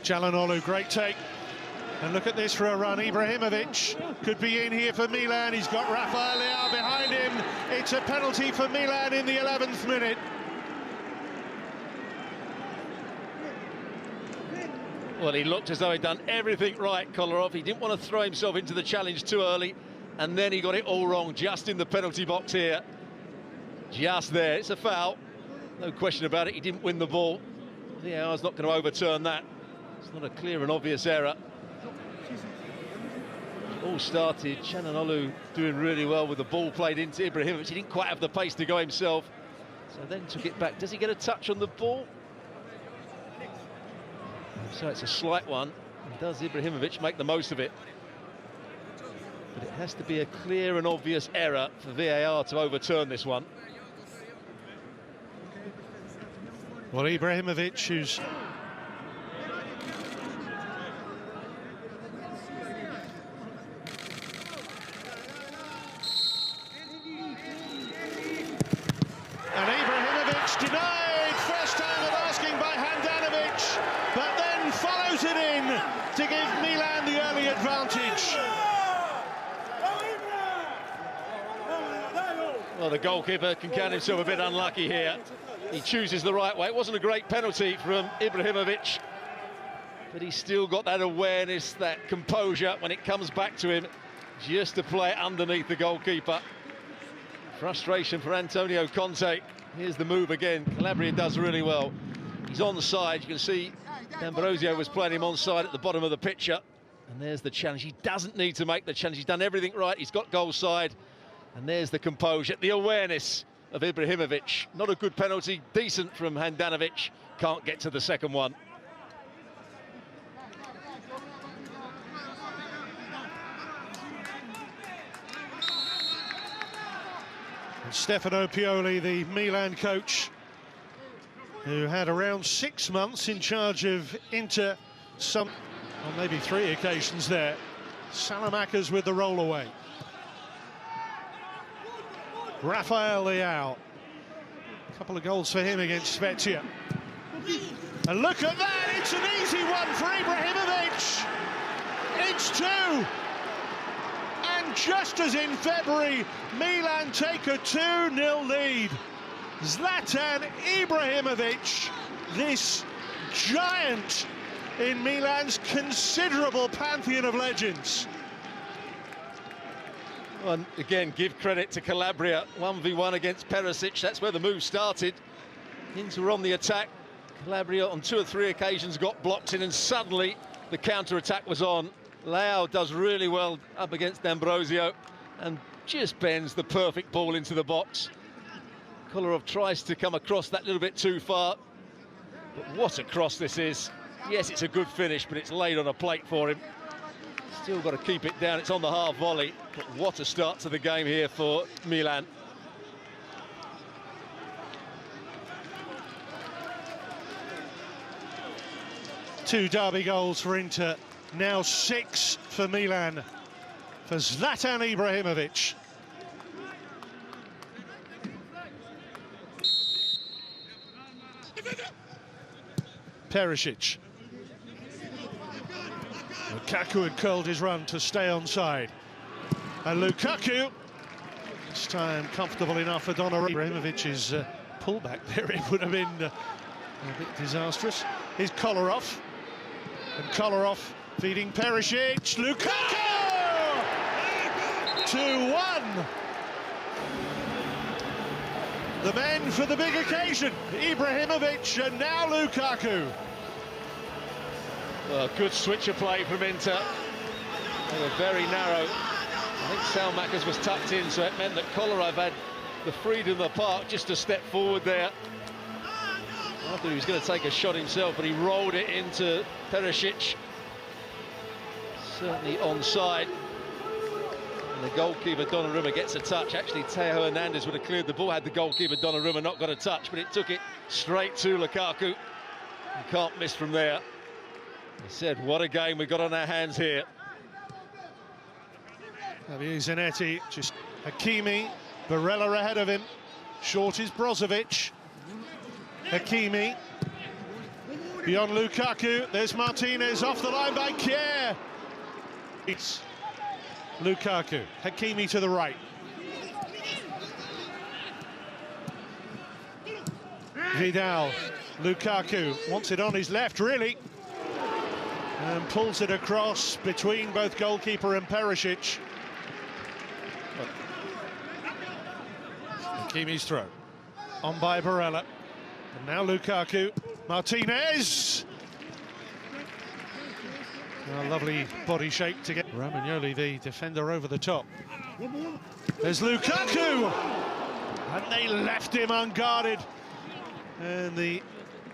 Calhanoglu, great take. And look at this for a run. Ibrahimovic could be in here for Milan. He's got Rafael Leão behind him. It's a penalty for Milan in the 11th minute. Well, he looked as though he'd done everything right, Kolarov. He didn't want to throw himself into the challenge too early, and then he got it all wrong just in the penalty box here. Just there. It's a foul. No question about it. He didn't win the ball. VAR's not going to overturn that. It's not a clear and obvious error. All started, Calhanoglu doing really well with the ball played into Ibrahimovic. He didn't quite have the pace to go himself, so then took it back. Does he get a touch on the ball? So it's a slight one. And does Ibrahimovic make the most of it? But it has to be a clear and obvious error for VAR to overturn this one. Well, Ibrahimovic, who's denied, first time of asking by Handanovic, but then follows it in to give Milan the early advantage. Well, the goalkeeper can count himself a bit unlucky here. He chooses the right way. It wasn't a great penalty from Ibrahimovic, but he's still got that awareness, that composure when it comes back to him, just to play it underneath the goalkeeper. Frustration for Antonio Conte. Here's the move again. Calabria does really well. He's onside. You can see D'Ambrosio was playing him onside at the bottom of the picture. And there's the challenge. He doesn't need to make the challenge. He's done everything right. He's got goal side. And there's the composure, the awareness of Ibrahimovic. Not a good penalty. Decent from Handanovic. Can't get to the second one. And Stefano Pioli, the Milan coach, who had around 6 months in charge of Inter, on maybe 3 occasions there. Saelemaekers with the roll away. Rafael Leão. A couple of goals for him against Spezia. And look at that, it's an easy one for Ibrahimovic. It's 2. And just as in February, Milan take a 2-0 lead. Zlatan Ibrahimovic, this giant in Milan's considerable pantheon of legends. Well, again, give credit to Calabria. 1v1 against Perisic, that's where the move started. Inter were on the attack. Calabria on 2 or 3 occasions got blocked in, and suddenly the counter-attack was on. Leão does really well up against D'Ambrosio and just bends the perfect ball into the box. Kolarov tries to come across that little bit too far, but what a cross this is. Yes, it's a good finish, but it's laid on a plate for him. Still got to keep it down. It's on the half volley, but what a start to the game here for Milan. Two derby goals for Inter, now 6 for Milan, for Zlatan Ibrahimovic. Perisic. Lukaku had curled his run to stay onside. And Lukaku, this time comfortable enough for Donnarumma. Ibrahimovic's pullback there, it would have been a bit disastrous. Here's Kolarov. And Kolarov feeding Perisic. Lukaku! 2-1. The men for the big occasion. Ibrahimovic and now Lukaku. Well, good switch of play from Inter. They were very narrow. I think Saelemaekers was tucked in, so it meant that Kolarov had the freedom of the park just to step forward there. I thought he was going to take a shot himself, but he rolled it into Perisic. Certainly onside. And the goalkeeper, Donnarumma, gets a touch. Actually, Hernández would have cleared the ball had the goalkeeper, Donnarumma, not got a touch, but it took it straight to Lukaku. You can't miss from there. He said, what a game we've got on our hands here. Javier Zanetti, just Hakimi, Barella ahead of him. Short is Brozovic. Hakimi, Beyond Lukaku, there's Martínez off the line by Kjaer. It's Lukaku, Hakimi to the right. Vidal, Lukaku wants it on his left, really. And pulls it across between both goalkeeper and Perisic. Hakimi's throw. On by Barella. And now Lukaku. Martínez! A lovely body shape to get Romagnoli, the defender, over the top. There's Lukaku! And they left him unguarded. And the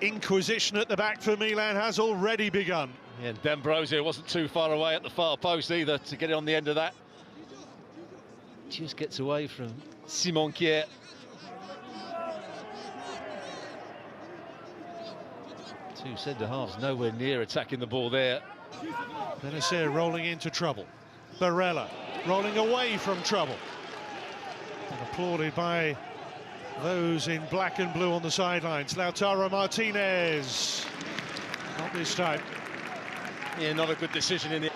inquisition at the back for Milan has already begun. Yeah, and Brozovic wasn't too far away at the far post either to get it on the end of that. Just gets away from Kjaer. Two centre-halves nowhere near attacking the ball there. Bennacer rolling into trouble. Barella rolling away from trouble. And applauded by those in black and blue on the sidelines. Lautaro Martínez. Not this time. Yeah, not a good decision in it.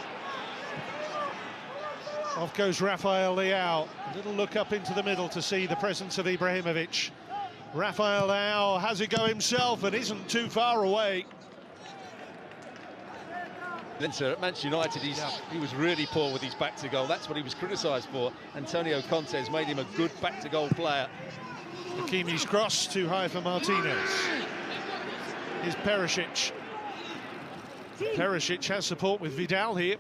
Off goes Rafael Leão. A little look up into the middle to see the presence of Ibrahimovic. Rafael Leão has a go himself and isn't too far away. At Manchester United, he was really poor with his back to goal. That's what he was criticised for. Antonio Conte has made him a good back to goal player. Hakimi's cross too high for Martínez. Here's Perisic. Perisic has support with Vidal here.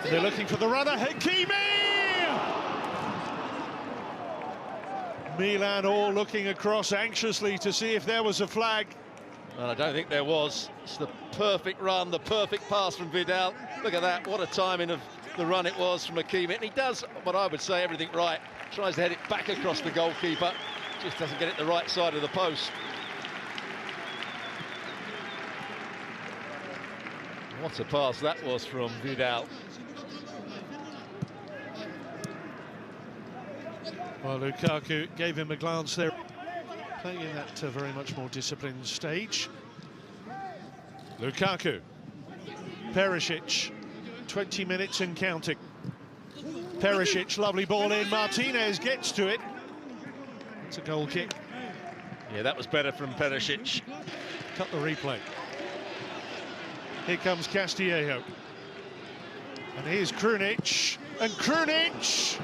They're looking for the runner. Hakimi! Milan all looking across anxiously to see if there was a flag. Well, I don't think there was. It's the perfect run, the perfect pass from Vidal. Look at that, what a timing of the run it was from Hakimi. And he does what I would say everything right. Tries to head it back across the goalkeeper. Just doesn't get it the right side of the post. What a pass that was from Vidal. Well, Lukaku gave him a glance there. Playing in that very much more disciplined stage. Lukaku. Perisic. 20 minutes and counting. Perisic, lovely ball in. Martínez gets to it. It's a goal kick. Yeah, that was better from Perisic. Cut the replay. Here comes Kessié. And here's Krunic. And Krunic!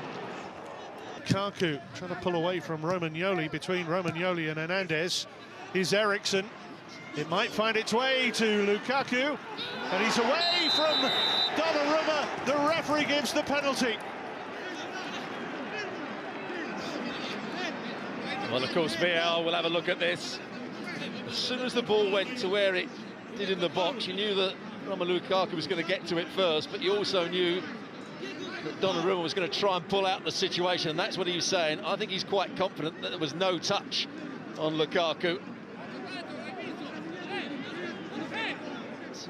Lukaku trying to pull away from Romagnoli, between Romagnoli and Hernández. Here's Eriksen. It might find its way to Lukaku. And he's away from Donnarumma. The referee gives the penalty. Well, of course, VAR will have a look at this. As soon as the ball went to where it did in the box, you knew that Romelu Lukaku was going to get to it first, but you also knew that Donnarumma was going to try and pull out the situation, and that's what he was saying. I think he's quite confident that there was no touch on Lukaku.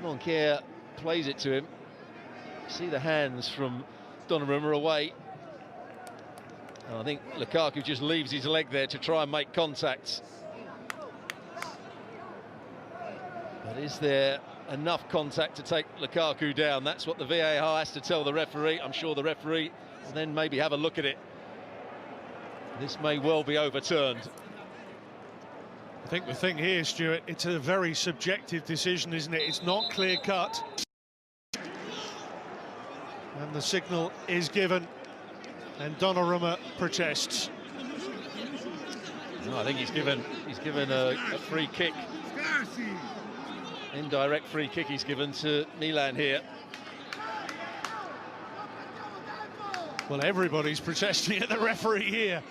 Kjaer plays it to him. See the hands from Donnarumma away. And I think Lukaku just leaves his leg there to try and make contact. But is there enough contact to take Lukaku down? That's what the VAR has to tell the referee. I'm sure the referee will then maybe have a look at it. This may well be overturned. I think the thing here, Stuart, it's a very subjective decision, isn't it? It's not clear-cut. And the signal is given, and Donnarumma protests. No, I think he's given a free kick. Indirect free kick he's given to Milan here. Well, everybody's protesting at the referee here.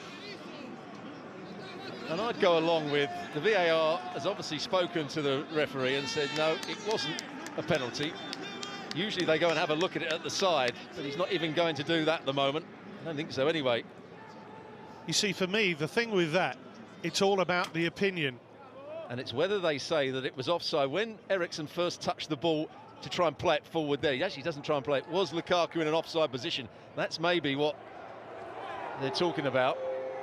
And I'd go along with the VAR has obviously spoken to the referee and said, no, it wasn't a penalty. Usually they go and have a look at it at the side, but he's not even going to do that at the moment. I don't think so anyway. You see, for me, the thing with that, it's all about the opinion. And it's whether they say that it was offside. When Eriksen first touched the ball to try and play it forward there, he actually doesn't try and play it. Was Lukaku in an offside position? That's maybe what they're talking about.